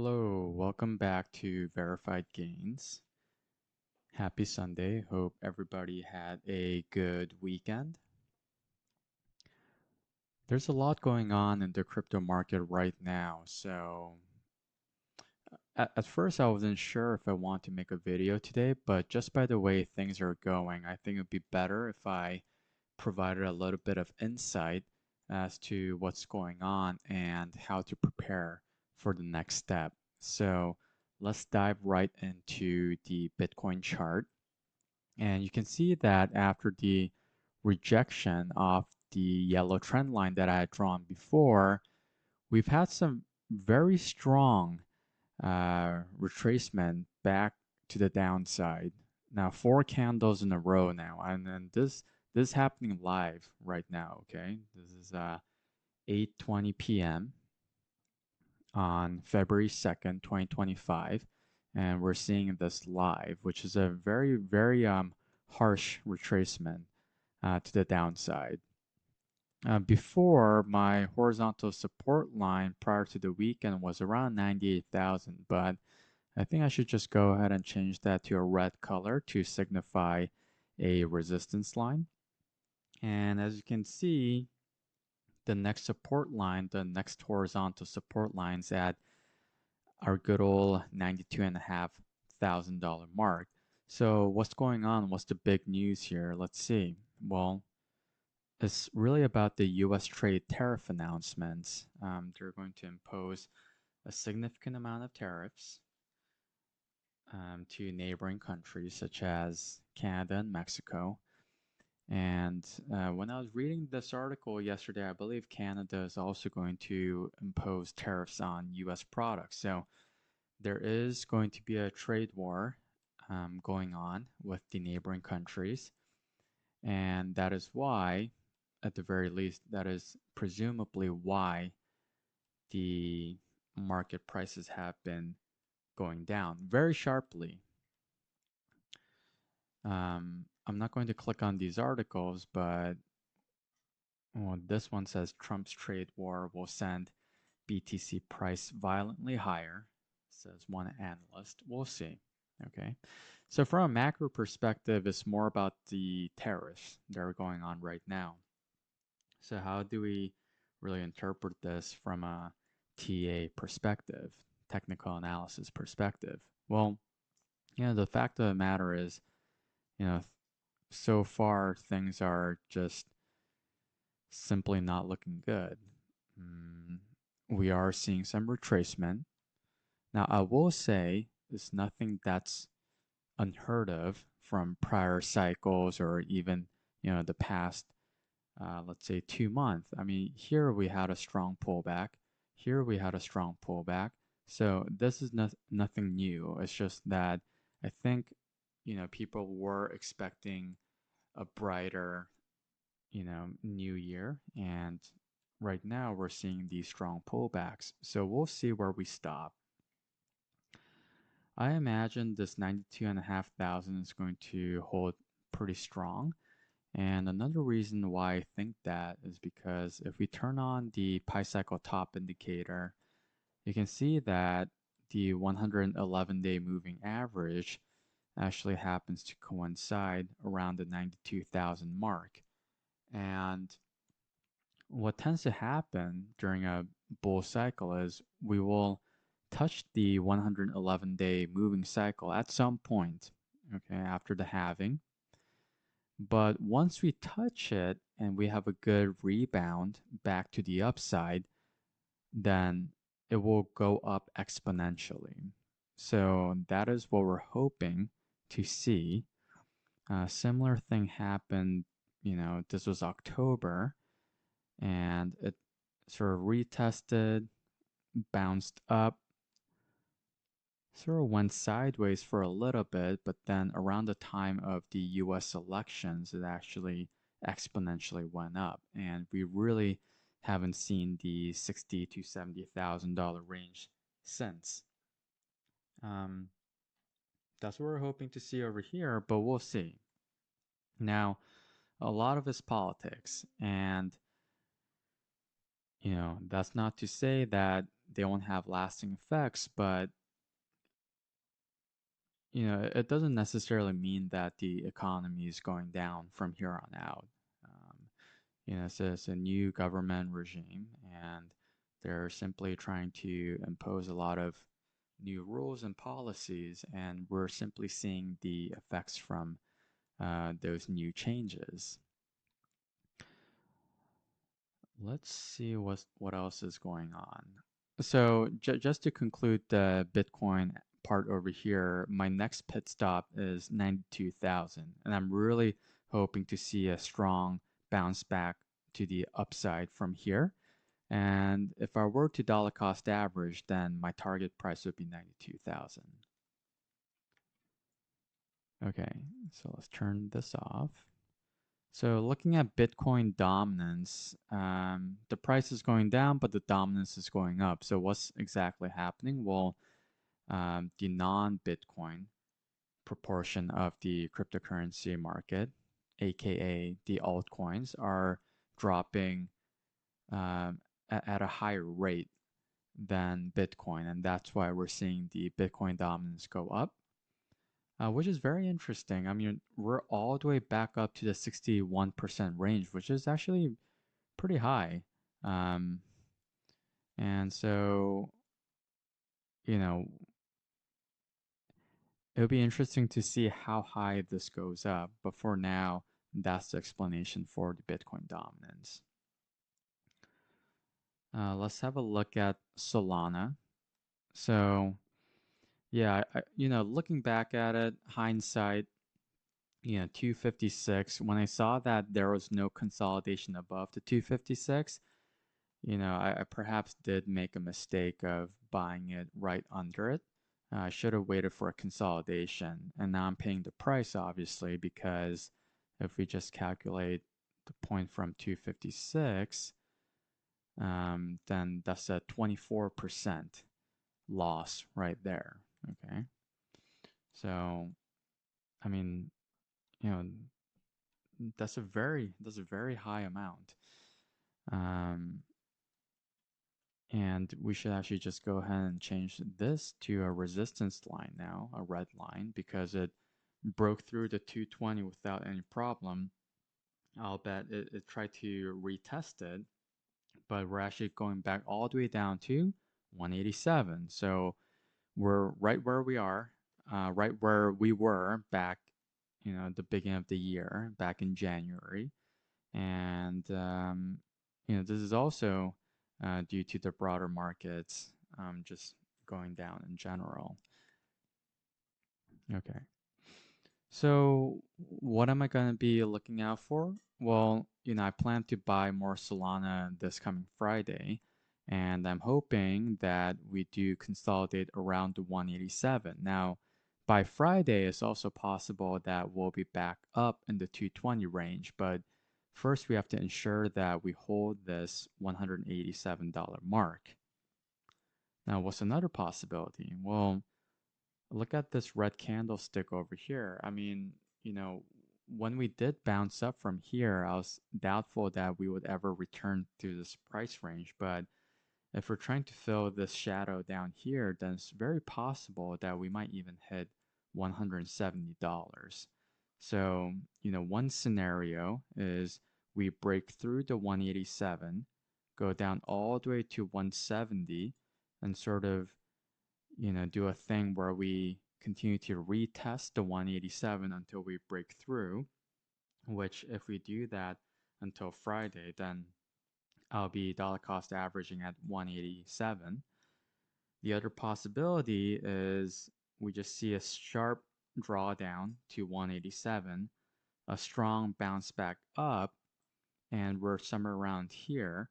Hello, welcome back to Verified Gains. Happy Sunday. Hope everybody had a good weekend. There's a lot going on in the crypto market right now, so at first I wasn't sure if I want to make a video today, but just by the way things are going, I think it would be better if I provided a little bit of insight as to what's going on and how to prepare for the next step. So let's dive right into the Bitcoin chart. And you can see that after the rejection of the yellow trend line that I had drawn before, we've had some very strong retracement back to the downside. Now, 4 candles in a row now, and then this is happening live right now. Okay, this is 8:20 p.m. on February 2nd, 2025, and we're seeing this live, which is a very harsh retracement to the downside. Before, my horizontal support line prior to the weekend was around 98,000, but I think I should just go ahead and change that to a red color to signify a resistance line. And as you can see, the next support line, the next horizontal support line's at our good old $92,500 mark. So what's going on? What's the big news here? Let's see. Well, it's really about the US trade tariff announcements. They're going to impose a significant amount of tariffs to neighboring countries such as Canada and Mexico. And when I was reading this article yesterday, I believe Canada is also going to impose tariffs on US products. So there is going to be a trade war going on with the neighboring countries. And that is why, at the very least, that is presumably why the market prices have been going down very sharply. I'm not going to click on these articles, but this one says Trump's trade war will send BTC price violently higher, says one analyst. We'll see. Okay. So from a macro perspective, it's more about the tariffs that are going on right now. So how do we really interpret this from a TA perspective, technical analysis perspective? Well, the fact of the matter is, you know, so far things are just simply not looking good. We are seeing some retracement. Now, I will say it's nothing that's unheard of from prior cycles or even, the past, let's say 2 months. I mean, here we had a strong pullback. Here we had a strong pullback. So this is nothing new. It's just that I think, people were expecting a brighter, new year. And right now we're seeing these strong pullbacks. So we'll see where we stop. I imagine this 92,500 is going to hold pretty strong. And another reason why I think that is because if we turn on the Pi cycle top indicator, you can see that the 111-day moving average actually happens to coincide around the 92,000 mark. And what tends to happen during a bull cycle is we will touch the 111-day moving cycle at some point, okay, after the halving. But once we touch it and we have a good rebound back to the upside, then it will go up exponentially. So that is what we're hoping to see. A similar thing happened, this was October, and it sort of retested, bounced up, sort of went sideways for a little bit, but then around the time of the US elections, it actually exponentially went up. And we really haven't seen the $60,000 to $70,000 range since. That's what we're hoping to see over here, but we'll see. Now, a lot of it's politics, and that's not to say that they won't have lasting effects, but it doesn't necessarily mean that the economy is going down from here on out. Um, it's a new government regime, and they're simply trying to impose a lot of new rules and policies, and we're simply seeing the effects from those new changes. Let's see what else is going on. So just to conclude the Bitcoin part over here, my next pit stop is 92,000, and I'm really hoping to see a strong bounce back to the upside from here. And if I were to dollar cost average, then my target price would be 92,000. Okay, so let's turn this off. So looking at Bitcoin dominance, the price is going down, but the dominance is going up. So what's exactly happening? Well, the non-Bitcoin proportion of the cryptocurrency market, aka the altcoins, are dropping at a higher rate than Bitcoin, and that's why we're seeing the Bitcoin dominance go up, which is very interesting. I mean, we're all the way back up to the 61% range, which is actually pretty high. Um, and so, you know, it'll be interesting to see how high this goes up. But for now, that's the explanation for the Bitcoin dominance. Let's have a look at Solana. So, yeah, looking back at it, hindsight, 256, when I saw that there was no consolidation above the 256, I perhaps did make a mistake of buying it right under it. I should have waited for a consolidation, and now I'm paying the price, obviously, because if we just calculate the point from 256, then that's a 24% loss right there. Okay, so I mean, you know, that's a very high amount. Um, and we should actually just go ahead and change this to a resistance line now, a red line, because it broke through the 220 without any problem. I'll bet it tried to retest it, but we're actually going back all the way down to 187. So we're right where we are, right where we were back, the beginning of the year, back in January. And, this is also due to the broader markets just going down in general. Okay. So what am I going to be looking out for? Well, I plan to buy more Solana this coming Friday, and I'm hoping that we do consolidate around the 187. Now, by Friday, it's also possible that we'll be back up in the 220 range, but first we have to ensure that we hold this $187 mark. Now, what's another possibility? Well, look at this red candlestick over here. I mean, when we did bounce up from here, I was doubtful that we would ever return to this price range. But if we're trying to fill this shadow down here, then it's very possible that we might even hit $170. So, one scenario is we break through the 187, go down all the way to 170, and sort of do a thing where we continue to retest the 187 until we break through, which if we do that until Friday, then I'll be dollar cost averaging at 187. The other possibility is we just see a sharp drawdown to 187, a strong bounce back up, and we're somewhere around here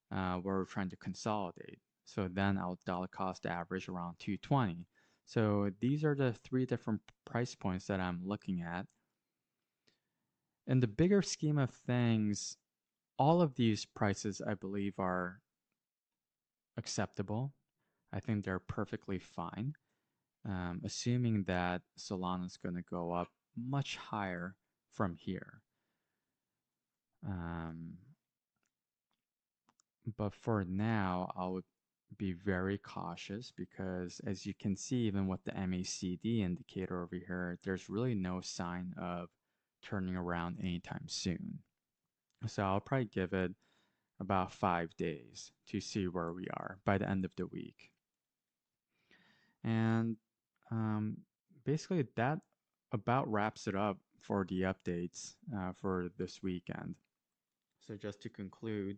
where we're trying to consolidate. So then I'll dollar cost average around 220. So these are the three different price points that I'm looking at. In the bigger scheme of things, all of these prices I believe are acceptable. I think they're perfectly fine, assuming that Solana is going to go up much higher from here. But for now, be very cautious because, as you can see, even with the MACD indicator over here, there's really no sign of turning around anytime soon. So I'll probably give it about 5 days to see where we are by the end of the week. And um, basically, that about wraps it up for the updates for this weekend. So just to conclude,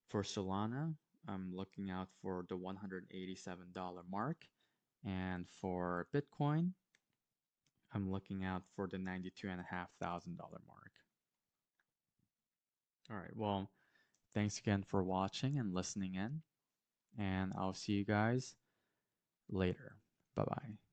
for Solana, I'm looking out for the $187 mark. And for Bitcoin, I'm looking out for the $92,500 mark. All right, well, thanks again for watching and listening in. And I'll see you guys later. Bye bye.